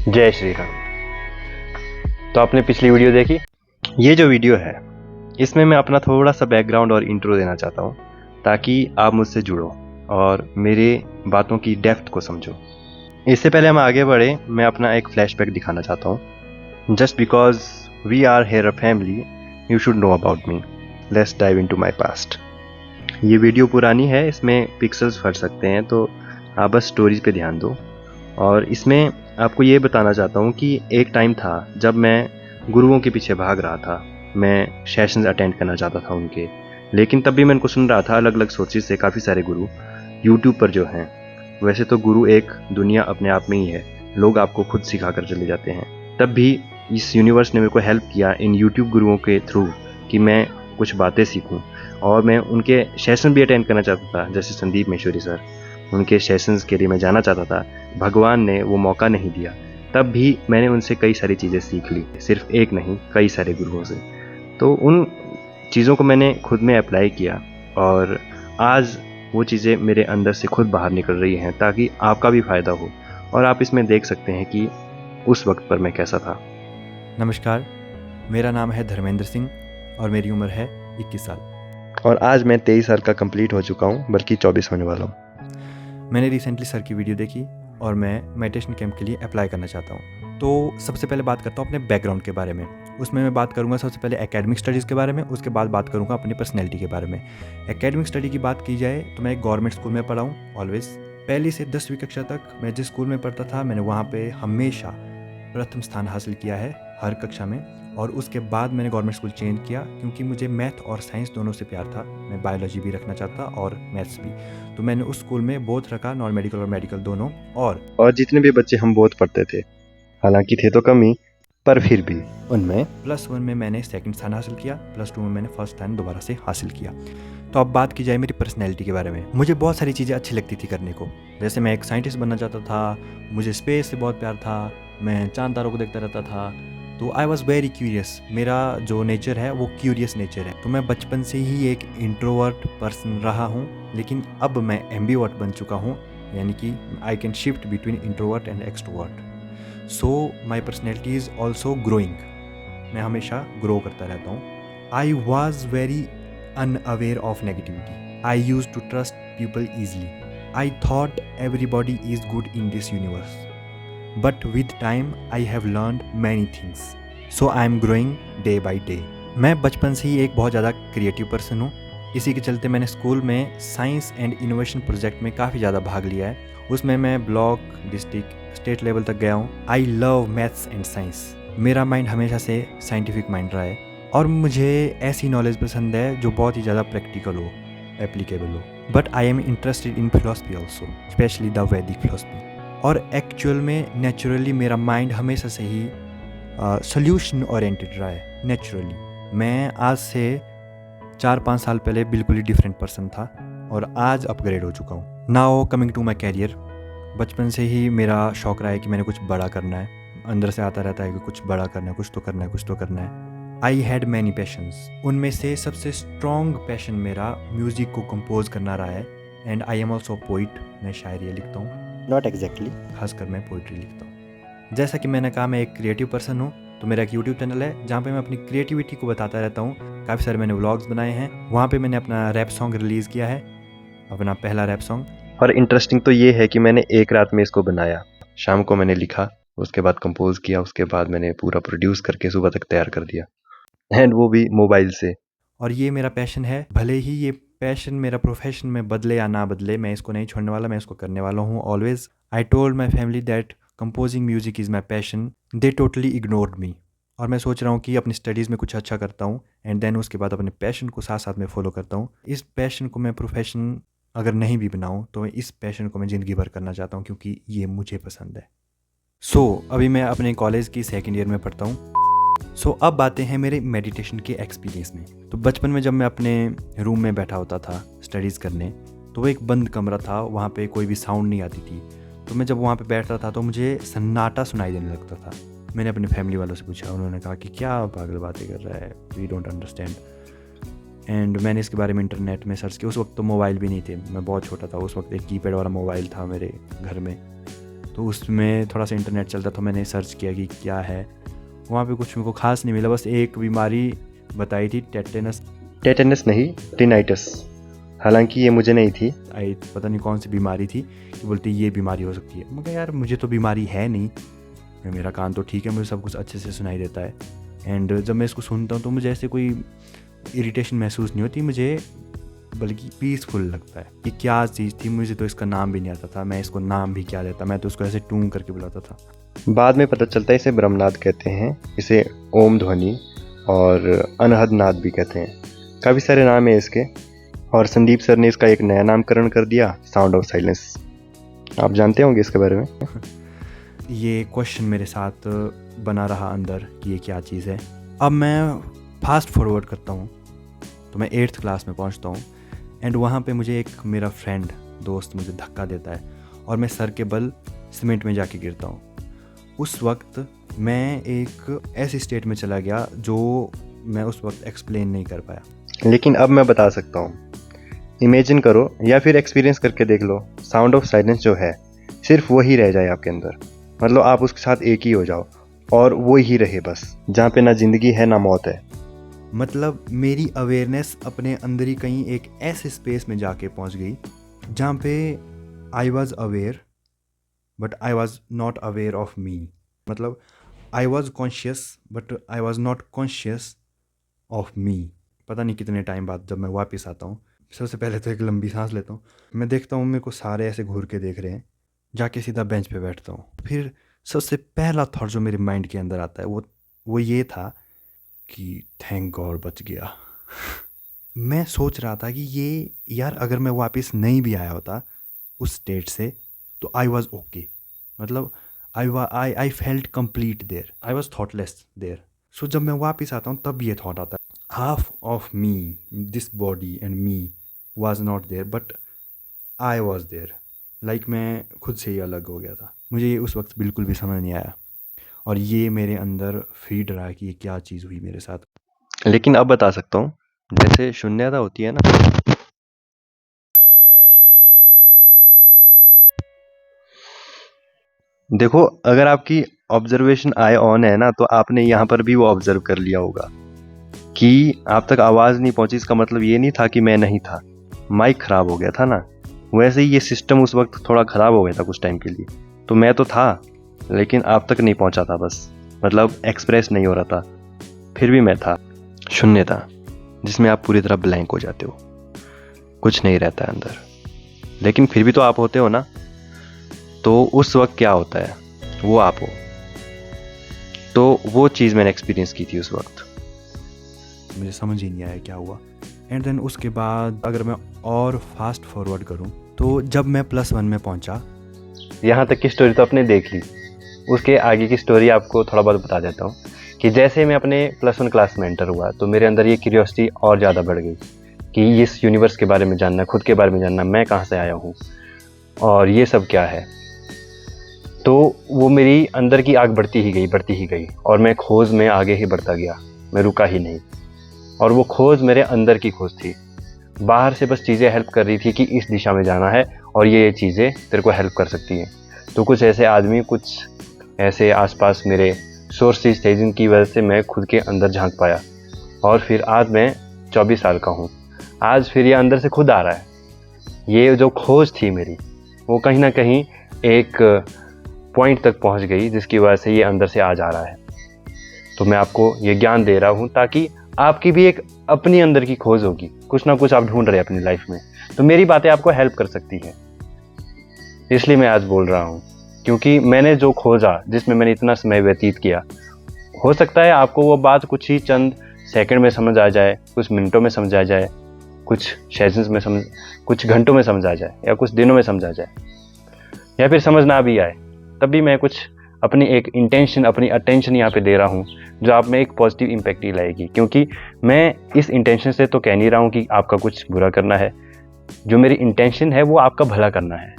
जय श्री राम। तो आपने पिछली वीडियो देखी? ये जो वीडियो है इसमें मैं अपना थोड़ा सा बैकग्राउंड और इंट्रो देना चाहता हूँ ताकि आप मुझसे जुड़ो और मेरे बातों की डेप्थ को समझो। इससे पहले हम आगे बढ़े, मैं अपना एक फ्लैशबैक दिखाना चाहता हूँ। Just because we are here a family, you should know about me. Let's dive into my past. ये वीडियो पुरानी है, इसमें पिक्सल्स फट सकते हैं, तो आप बस स्टोरीज पे ध्यान दो। और इसमें आपको ये बताना चाहता हूँ कि एक टाइम था जब मैं गुरुओं के पीछे भाग रहा था। मैं सेशंस अटेंड करना चाहता था उनके, लेकिन तब भी मैं उनको सुन रहा था अलग अलग सोर्सेज से। काफ़ी सारे गुरु यूट्यूब पर जो हैं, वैसे तो गुरु एक दुनिया अपने आप में ही है, लोग आपको खुद सिखा कर चले जाते हैं। तब भी इस यूनिवर्स ने मेरे को हेल्प किया इन यूट्यूब गुरुओं के थ्रू कि मैं कुछ बातें सीखूं, और मैं उनके सेशन भी अटेंड करना चाहता था। जैसे संदीप महेश्वरी सर, उनके सेशंस के लिए मैं जाना चाहता था। भगवान ने वो मौका नहीं दिया, तब भी मैंने उनसे कई सारी चीज़ें सीख ली, सिर्फ एक नहीं कई सारे गुरुओं से। तो उन चीज़ों को मैंने खुद में अप्लाई किया और आज वो चीज़ें मेरे अंदर से खुद बाहर निकल रही हैं ताकि आपका भी फ़ायदा हो। और आप इसमें देख सकते हैं कि उस वक्त पर मैं कैसा था। नमस्कार, मेरा नाम है धर्मेंद्र सिंह और मेरी उम्र है 21 साल। और आज मैं 23 साल का कंप्लीट हो चुका हूँ, बल्कि 24 होने वाला हूँ। मैंने रिसेंटली सर की वीडियो देखी और मैं मेडिटेशन कैंप के लिए अप्लाई करना चाहता हूँ। तो सबसे पहले बात करता हूँ अपने बैकग्राउंड के बारे में। उसमें मैं बात करूँगा सबसे पहले एकेडमिक स्टडीज़ के बारे में, उसके बाद बात करूँगा अपनी पर्सनैलिटी के बारे में। एकेडमिक स्टडी की बात की जाए तो मैं एक गवर्नमेंट स्कूल में पढ़ा हूँ ऑलवेज। पहली से 10वीं कक्षा तक मैं जिस स्कूल में पढ़ता था, मैंने वहाँ पर हमेशा प्रथम स्थान हासिल किया है हर कक्षा में। और उसके बाद मैंने गवर्नमेंट स्कूल चेंज किया क्योंकि मुझे मैथ और साइंस दोनों से प्यार था। मैं बायोलॉजी भी रखना चाहता और मैथ्स भी, तो मैंने उस स्कूल में बोथ रखा, नॉन मेडिकल और मेडिकल दोनों। और जितने भी बच्चे हम बोथ पढ़ते थे, हालांकि थे तो कम ही, पर फिर भी उनमें +1 में मैंने सेकंड स्थान हासिल किया, +2 में मैंने फर्स्ट स्थान दोबारा से हासिल किया। तो अब बात की जाए मेरी पर्सनैलिटी के बारे में। मुझे बहुत सारी चीज़ें अच्छी लगती थी करने को। जैसे मैं एक साइंटिस्ट बनना चाहता था, मुझे स्पेस से बहुत प्यार था, मैं चांद तारों को देखता रहता था। तो आई वॉज़ वेरी क्यूरियस। मेरा जो नेचर है वो क्यूरियस नेचर है। तो मैं बचपन से ही एक इंट्रोवर्ट पर्सन रहा हूँ, लेकिन अब मैं एम्बीवर्ट बन चुका हूँ, यानी कि I can shift between introvert and extrovert. So my personality is also growing. मैं हमेशा ग्रो करता रहता हूँ। I was very unaware of negativity. I use to trust people easily. I thought everybody is good in this universe, but with time I have learned many things, so I am growing day by day. मैं बचपन से ही एक बहुत ज़्यादा creative person हूँ। इसी के चलते मैंने स्कूल में साइंस एंड इनोवेशन प्रोजेक्ट में काफ़ी ज़्यादा भाग लिया है। उसमें मैं ब्लॉक, डिस्ट्रिक्ट, स्टेट लेवल तक गया हूँ। I love maths and science. मेरा माइंड हमेशा से साइंटिफिक माइंड रहा है और मुझे ऐसी नॉलेज पसंद है जो बहुत ही ज़्यादा प्रैक्टिकल हो, एप्लीकेबल हो। But I am interested in philosophy also, specially the वैदिक फिलोसफी। और एक्चुअल में नेचुरली मेरा माइंड हमेशा से ही सोल्यूशन ओरिएंटेड रहा है। नेचुरली मैं आज से 4-5 साल पहले बिल्कुल ही डिफरेंट पर्सन था और आज अपग्रेड हो चुका हूँ। Now coming to my career. बचपन से ही मेरा शौक रहा है कि मैंने कुछ बड़ा करना है। अंदर से आता रहता है कि कुछ बड़ा करना है, कुछ तो करना है, कुछ तो करना है। I had many patience. उनमें से सबसे स्ट्रॉन्ग पैशन मेरा म्यूज़िक को कंपोज करना रहा है। And I am also poet. मैं शायरी लिखता हूँ। नॉट एग्जैक्टली, खासकर मैं पोइट्री लिखता हूँ। जैसा कि मैंने कहा, मैं एक क्रिएटिव पर्सन हूँ, तो मेरा एक यूट्यूब चैनल है जहाँ पे मैं अपनी क्रिएटिविटी को बताता रहता हूँ। काफ़ी सारे मैंने व्लॉग्स बनाए हैं। वहाँ पे मैंने अपना रैप सॉन्ग रिलीज़ किया है, अपना पहला रैप सॉन्ग। और इंटरेस्टिंग तो ये है कि मैंने एक रात में इसको बनाया। शाम को मैंने लिखा, उसके बाद कंपोज किया, उसके बाद मैंने पूरा प्रोड्यूस करके सुबह तक तैयार कर दिया, एंड वो भी मोबाइल से। और ये मेरा पैशन है। भले ही ये पैशन मेरा प्रोफेशन में बदले या ना बदले, मैं इसको नहीं छोड़ने वाला, मैं इसको करने वाला हूँ always. I told my family that composing music is my passion. They totally ignored me. और मैं सोच रहा हूँ कि अपनी स्टडीज़ में कुछ अच्छा करता हूँ एंड देन उसके बाद अपने पैशन को साथ साथ में फॉलो करता हूँ। इस पैशन को मैं प्रोफेशन अगर नहीं भी बनाऊँ तो इस पैशन को मैं ज़िंदगी भर करना चाहता हूँ क्योंकि ये मुझे पसंद है। अभी मैं अपने कॉलेज की सेकेंड ईयर में पढ़ता हूँ। अब आते हैं मेरे मेडिटेशन के एक्सपीरियंस में। तो बचपन में जब मैं अपने रूम में बैठा होता था स्टडीज़ करने, तो वो एक बंद कमरा था, वहाँ पे कोई भी साउंड नहीं आती थी। तो मैं जब वहाँ पे बैठता था तो मुझे सन्नाटा सुनाई देने लगता था। मैंने अपने फैमिली वालों से पूछा, उन्होंने कहा कि क्या पागल बातें कर रहा है, वी डोंट अंडरस्टैंड। एंड मैंने इसके बारे में इंटरनेट में सर्च किया। उस वक्त तो मोबाइल भी नहीं थे, मैं बहुत छोटा था। उस वक्त एक कीपैड वाला मोबाइल था मेरे घर में। तो उसमें थोड़ा सा इंटरनेट चलता, तो मैंने सर्च किया कि क्या है। वहाँ पे कुछ मेरे को खास नहीं मिला, बस एक बीमारी बताई थी, टेटेनस नहीं, टिनाइटस। हालांकि ये मुझे नहीं थी। पता नहीं कौन सी बीमारी थी, कि बोलती ये बीमारी हो सकती है। मगर यार मुझे तो बीमारी है नहीं, मेरा कान तो ठीक है, मुझे सब कुछ अच्छे से सुनाई देता है। एंड जब मैं इसको सुनता हूँ तो मुझे ऐसे कोई इरिटेशन महसूस नहीं होती मुझे, बल्कि पीसफुल लगता है। ये क्या चीज़ थी, मुझे तो इसका नाम भी नहीं आता था। मैं इसको नाम भी क्या देता, मैं तो उसको ऐसे टूं करके बुलाता था। बाद में पता चलता है इसे ब्रह्मनाद कहते हैं, इसे ओम ध्वनि और अनहद नाद भी कहते हैं। काफ़ी सारे नाम है इसके, और संदीप सर ने इसका एक नया नामकरण कर दिया, साउंड ऑफ साइलेंस। आप जानते होंगे इसके बारे में। ये क्वेश्चन मेरे साथ बना रहा अंदर कि ये क्या चीज़ है। अब मैं फास्ट फॉरवर्ड करता हूँ तो मैं 8th क्लास में पहुँचता हूँ। एंड वहाँ पे मुझे एक मेरा फ्रेंड दोस्त मुझे धक्का देता है और मैं सर के बल सीमेंट में जाके गिरता हूँ। उस वक्त मैं एक ऐसी स्टेट में चला गया जो मैं उस वक्त एक्सप्लेन नहीं कर पाया। लेकिन अब मैं बता सकता हूँ। इमेजिन करो या फिर एक्सपीरियंस करके देख लो, साउंड ऑफ साइलेंस जो है सिर्फ वही रह जाए आपके अंदर। मतलब आप उसके साथ एक ही हो जाओ और वो ही रहे बस, जहाँ पे ना जिंदगी है ना मौत है। मतलब मेरी अवेयरनेस अपने अंदर ही कहीं एक ऐसे स्पेस में जाके पहुंच गई जहाँ पे I was aware but I was not aware of me. मतलब I was conscious but I was not conscious of me. पता नहीं कितने टाइम बाद जब मैं वापस आता हूँ, सबसे पहले तो एक लंबी सांस लेता हूँ। मैं देखता हूँ मेरे को सारे ऐसे घूर के देख रहे हैं, जाके सीधा बेंच पे बैठता हूँ। फिर सबसे पहला थॉट जो मेरे माइंड के अंदर आता है वो ये था कि थैंक गॉड बच गया। मैं सोच रहा था कि ये यार अगर मैं वापस नहीं भी आया होता उस स्टेट से तो आई वॉज ओके। मतलब I felt complete there, I was thoughtless there. So जब मैं वापस आता हूँ तब ये थॉट आता है, half of me, this body and me was not there but I was there. Like मैं खुद से ही अलग हो गया था। मुझे ये उस वक्त बिल्कुल भी समझ नहीं आया और ये मेरे अंदर फीड रहा है कि ये क्या चीज़ हुई मेरे साथ। लेकिन अब बता सकता हूँ, जैसे शून्यता होती है ना, देखो अगर आपकी ऑब्जर्वेशन आई ऑन है ना, तो आपने यहाँ पर भी वो ऑब्जर्व कर लिया होगा कि आप तक आवाज़ नहीं पहुंची। इसका मतलब ये नहीं था कि मैं नहीं था, माइक खराब हो गया था ना। वैसे ही ये सिस्टम उस वक्त थोड़ा ख़राब हो गया था कुछ टाइम के लिए। तो मैं तो था लेकिन आप तक नहीं पहुंचा था, बस मतलब एक्सप्रेस नहीं हो रहा था। फिर भी मैं था। शून्यता जिसमें आप पूरी तरह ब्लैंक हो जाते हो, कुछ नहीं रहता है अंदर, लेकिन फिर भी तो आप होते हो ना। तो उस वक्त क्या होता है, वो आप हो। तो वो चीज़ मैंने एक्सपीरियंस की थी उस वक्त। मुझे समझ ही नहीं आया क्या हुआ। एंड देन उसके बाद अगर मैं और फास्ट फॉरवर्ड करूं तो जब मैं +1 में पहुंचा, यहाँ तक की स्टोरी तो आपने देख ली, उसके आगे की स्टोरी आपको थोड़ा बहुत बता देता हूँ कि जैसे मैं अपने +1 क्लास में एंटर हुआ तो मेरे अंदर ये क्यूरियोसिटी और ज़्यादा बढ़ गई कि इस यूनिवर्स के बारे में जानना, खुद के बारे में जानना, मैं कहाँ से आया हूँ और ये सब क्या है। तो वो मेरी अंदर की आग बढ़ती ही गई और मैं खोज में आगे ही बढ़ता गया, मैं रुका ही नहीं। और वो खोज मेरे अंदर की खोज थी। बाहर से बस चीज़ें हेल्प कर रही थी कि इस दिशा में जाना है और ये चीज़ें तेरे को हेल्प कर सकती हैं। तो कुछ ऐसे आदमी, कुछ ऐसे आसपास मेरे सोर्सेज थे जिनकी वजह से मैं खुद के अंदर झांक पाया। और फिर आज मैं 24 साल का हूँ। आज फिर ये अंदर से खुद आ रहा है। ये जो खोज थी मेरी, वो कहीं ना कहीं एक पॉइंट तक पहुँच गई जिसकी वजह से ये अंदर से आज आ रहा है। तो मैं आपको ये ज्ञान दे रहा हूँ ताकि आपकी भी एक अपनी अंदर की खोज होगी, कुछ ना कुछ आप ढूंढ रहे हैं अपनी लाइफ में, तो मेरी बातें आपको हेल्प कर सकती हैं। इसलिए मैं आज बोल रहा हूँ, क्योंकि मैंने जो खोजा, जिसमें मैंने इतना समय व्यतीत किया, हो सकता है आपको वो बात कुछ ही चंद सेकंड में समझ आ जाए, कुछ मिनटों में समझ आ जाए, कुछ सेशंस में समझ, कुछ घंटों में समझ आ जाए, या कुछ दिनों में समझ आ जाए, या फिर समझ ना भी आए। तब भी मैं कुछ अपनी एक इंटेंशन, अपनी अटेंशन यहाँ पे दे रहा हूँ जो आप में एक पॉजिटिव इम्पैक्ट ही लाएगी। क्योंकि मैं इस इंटेंशन से तो कह नहीं रहा हूँ कि आपका कुछ बुरा करना है, जो मेरी इंटेंशन है वो आपका भला करना है।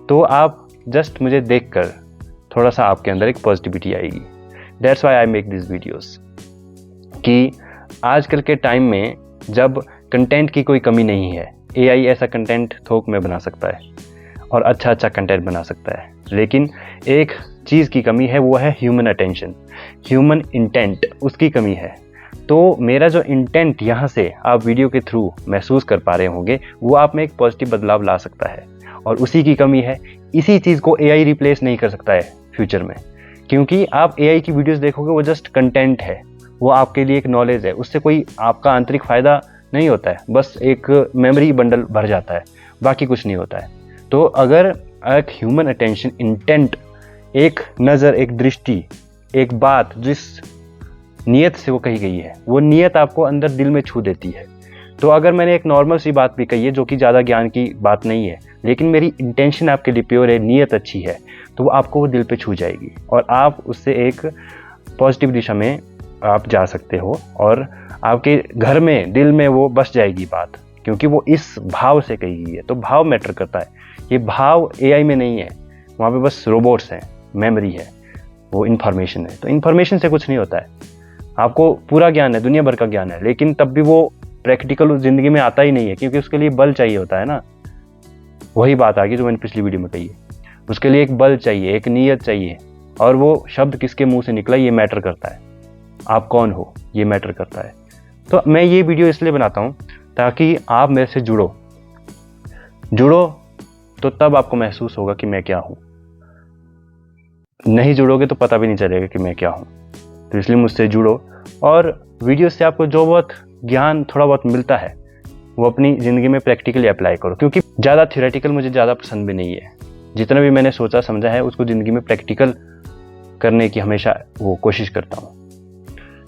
तो आप जस्ट मुझे देखकर थोड़ा सा आपके अंदर एक पॉजिटिविटी आएगी। That's why I make this videos. कि आजकल के टाइम में जब कंटेंट की कोई कमी नहीं है, एआई ऐसा कंटेंट थोक में बना सकता है और अच्छा अच्छा कंटेंट बना सकता है, लेकिन एक चीज़ की कमी है, वो है ह्यूमन अटेंशन, ह्यूमन इंटेंट, उसकी कमी है। तो मेरा जो इंटेंट यहाँ से आप वीडियो के थ्रू महसूस कर पा रहे होंगे, वो आप में एक पॉजिटिव बदलाव ला सकता है, और उसी की कमी है। इसी चीज़ को AI रिप्लेस नहीं कर सकता है फ्यूचर में, क्योंकि आप AI की वीडियोस देखोगे, वो जस्ट कंटेंट है, वो आपके लिए एक नॉलेज है, उससे कोई आपका आंतरिक फ़ायदा नहीं होता है, बस एक मेमोरी बंडल भर जाता है, बाकी कुछ नहीं होता है। तो अगर एक ह्यूमन अटेंशन, इंटेंट, एक नज़र, एक दृष्टि, एक बात जिस नीयत से वो कही गई है, वो नीयत आपको अंदर दिल में छू देती है। तो अगर मैंने एक नॉर्मल सी बात भी कही है जो कि ज़्यादा ज्ञान की बात नहीं है, लेकिन मेरी इंटेंशन आपके लिए प्योर है, नीयत अच्छी है, तो वो आपको वो दिल पे छू जाएगी और आप उससे एक पॉजिटिव दिशा में आप जा सकते हो, और आपके घर में, दिल में वो बस जाएगी बात, क्योंकि वो इस भाव से कही गई है। तो भाव मैटर करता है, ये भाव AI में नहीं है, वहाँ पे बस रोबोट्स हैं, मेमोरी है, वो इन्फॉर्मेशन है। तो इन्फॉर्मेशन से कुछ नहीं होता है, आपको पूरा ज्ञान है, दुनिया भर का ज्ञान है, लेकिन तब भी वो प्रैक्टिकल ज़िंदगी में आता ही नहीं है, क्योंकि उसके लिए बल चाहिए होता है ना। वही बात आ गई जो मैंने पिछली वीडियो में कही है, उसके लिए एक बल चाहिए, एक नीयत चाहिए, और वो शब्द किसके मुंह से निकला ये मैटर करता है, आप कौन हो ये मैटर करता है। तो मैं ये वीडियो इसलिए बनाता हूँ ताकि आप मेरे से जुड़ो, तो तब आपको महसूस होगा कि मैं क्या हूँ। नहीं जुड़ोगे तो पता भी नहीं चलेगा कि मैं क्या हूँ। तो इसलिए मुझसे जुड़ो, और वीडियो से आपको जो बहुत ज्ञान थोड़ा बहुत मिलता है वो अपनी ज़िंदगी में प्रैक्टिकली अप्लाई करो, क्योंकि ज़्यादा थ्योरेटिकल मुझे ज़्यादा पसंद भी नहीं है। जितना भी मैंने सोचा समझा है उसको ज़िंदगी में प्रैक्टिकल करने की हमेशा वो कोशिश करता हूँ,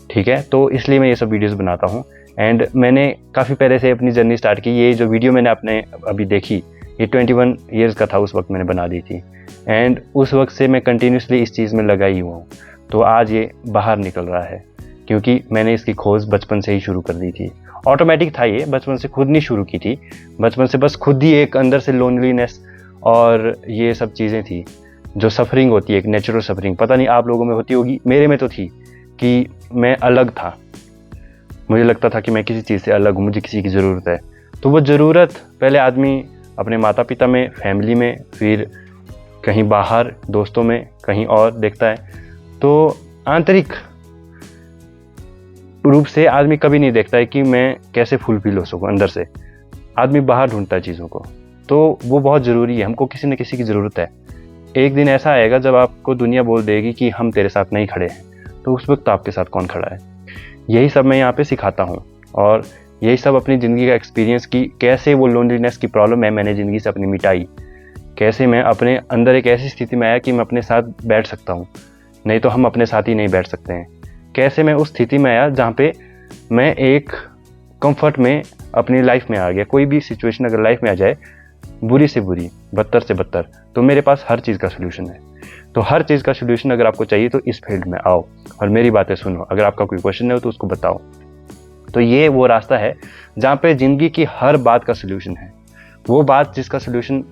ठीक है। तो इसलिए मैं ये सब वीडियोस बनाता हूँ। एंड मैंने काफ़ी पहले से अपनी जर्नी स्टार्ट की। ये जो वीडियो मैंने अपने अभी देखी, ये 21 ईयर्स का था, उस वक्त मैंने बना दी थी, एंड उस वक्त से मैं कंटिन्यूसली इस चीज़ में लगा ही हुआ हूँ। तो आज ये बाहर निकल रहा है, क्योंकि मैंने इसकी खोज बचपन से ही शुरू कर दी थी। ऑटोमेटिक था ये, बचपन से खुद नहीं शुरू की थी, बचपन से बस खुद ही एक अंदर से लोनलीनेस और ये सब चीज़ें थी, जो सफरिंग होती है, एक नेचुरल सफरिंग, पता नहीं आप लोगों में होती होगी, मेरे में तो थी कि मैं अलग था। मुझे लगता था कि मैं किसी चीज़ से अलग हूँ, मुझे किसी की ज़रूरत है। तो वो ज़रूरत पहले आदमी अपने माता पिता में, फैमिली में, फिर कहीं बाहर दोस्तों में, कहीं और देखता है। तो आंतरिक रूप से आदमी कभी नहीं देखता है कि मैं कैसे फुलफिल हो सकूँ अंदर से। आदमी बाहर ढूंढता है चीज़ों को, तो वो बहुत ज़रूरी है। हमको किसी न किसी की ज़रूरत है। एक दिन ऐसा आएगा जब आपको दुनिया बोल देगी कि हम तेरे साथ नहीं खड़े हैं, तो उस वक्त आपके साथ कौन खड़ा है। यही सब मैं यहाँ पे सिखाता हूँ, और यही सब अपनी ज़िंदगी का एक्सपीरियंस की, कैसे वो लोनलीनेस की प्रॉब्लम है मैंने ज़िंदगी से अपनी मिटाई, कैसे मैं अपने अंदर एक ऐसी स्थिति में आया कि मैं अपने साथ बैठ सकता हूँ, नहीं तो हम अपने साथ ही नहीं बैठ सकते हैं। कैसे मैं उस स्थिति में आया जहाँ पे मैं एक कंफर्ट में अपनी लाइफ में आ गया। कोई भी सिचुएशन अगर लाइफ में आ जाए, बुरी से बुरी, बदतर से बदतर, तो मेरे पास हर चीज़ का सोल्यूशन है। तो हर चीज़ का सोल्यूशन अगर आपको चाहिए तो इस फील्ड में आओ और मेरी बातें सुनो। अगर आपका कोई क्वेश्चन है तो उसको बताओ। तो ये वो रास्ता है जहाँ पे ज़िंदगी की हर बात का सोल्यूशन है। वो बात जिसका सोल्यूशन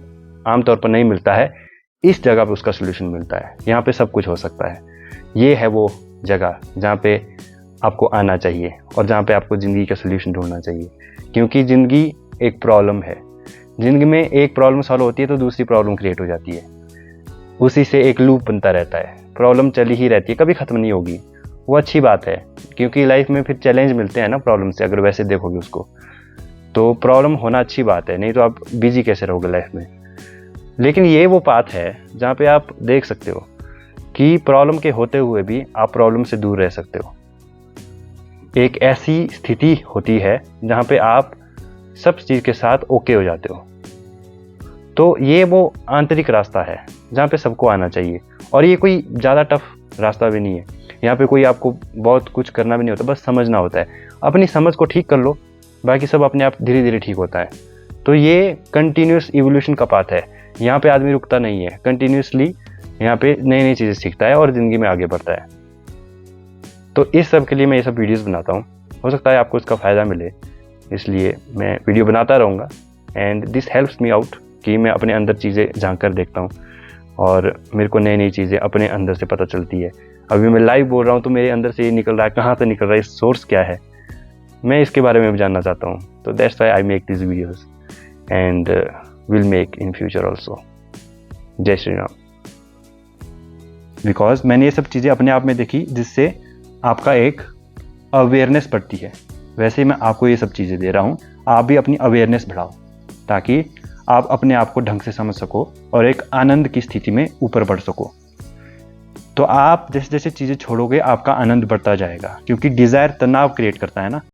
आमतौर पर नहीं मिलता है, इस जगह पे उसका सोल्यूशन मिलता है। यहाँ पे सब कुछ हो सकता है। ये है वो जगह जहाँ पे आपको आना चाहिए और जहाँ पे आपको ज़िंदगी का सोल्यूशन ढूंढना चाहिए, क्योंकि ज़िंदगी एक प्रॉब्लम है। ज़िंदगी में एक प्रॉब्लम सॉल्व होती है तो दूसरी प्रॉब्लम क्रिएट हो जाती है, उसी से एक लूप बनता रहता है। प्रॉब्लम चली ही रहती है, कभी ख़त्म नहीं होगी। वो अच्छी बात है, क्योंकि लाइफ में फिर चैलेंज मिलते हैं ना प्रॉब्लम से, अगर वैसे देखोगे उसको। तो प्रॉब्लम होना अच्छी बात है, नहीं तो आप बिजी कैसे रहोगे लाइफ में। लेकिन ये वो पाथ है जहाँ पे आप देख सकते हो कि प्रॉब्लम के होते हुए भी आप प्रॉब्लम से दूर रह सकते हो। एक ऐसी स्थिति होती है जहाँ पे आप सब चीज़ के साथ ओके हो जाते हो। तो ये वो आंतरिक रास्ता है जहाँ पे सबको आना चाहिए, और ये कोई ज़्यादा टफ रास्ता भी नहीं है। यहाँ पे कोई आपको बहुत कुछ करना भी नहीं होता, बस समझना होता है। अपनी समझ को ठीक कर लो, बाकी सब अपने आप धीरे धीरे ठीक होता है। तो ये कंटिन्यूस इवोल्यूशन का पाथ है। यहाँ पे आदमी रुकता नहीं है, कंटिन्यूसली यहाँ पे नई नई चीज़ें सीखता है और ज़िंदगी में आगे बढ़ता है। तो इस सब के लिए मैं ये सब वीडियोस बनाता हूँ। हो सकता है आपको इसका फ़ायदा मिले, इसलिए मैं वीडियो बनाता रहूँगा। And this helps me out कि मैं अपने अंदर चीज़ें झांक कर देखता हूँ और मेरे को नई नई चीज़ें अपने अंदर से पता चलती है। अभी मैं लाइव बोल रहा हूँ तो मेरे अंदर से ये निकल रहा है, कहाँ से निकल रहा है, सोर्स क्या है, मैं इसके बारे में भी जानना चाहता हूँ। तो that's why I make this videos and will make in future also. जय श्री राम। बिकॉज मैंने ये सब चीज़ें अपने आप में देखी जिससे आपका एक अवेयरनेस बढ़ती है। वैसे ही मैं आपको ये सब चीज़ें दे रहा हूँ, आप भी अपनी अवेयरनेस बढ़ाओ ताकि आप अपने आप को ढंग से समझ सको और एक आनंद की स्थिति में ऊपर बढ़ सको। तो आप जैसे जैसे चीज़ें छोड़ोगे आपका आनंद बढ़ता जाएगा, क्योंकि डिज़ायर तनाव क्रिएट करता है ना।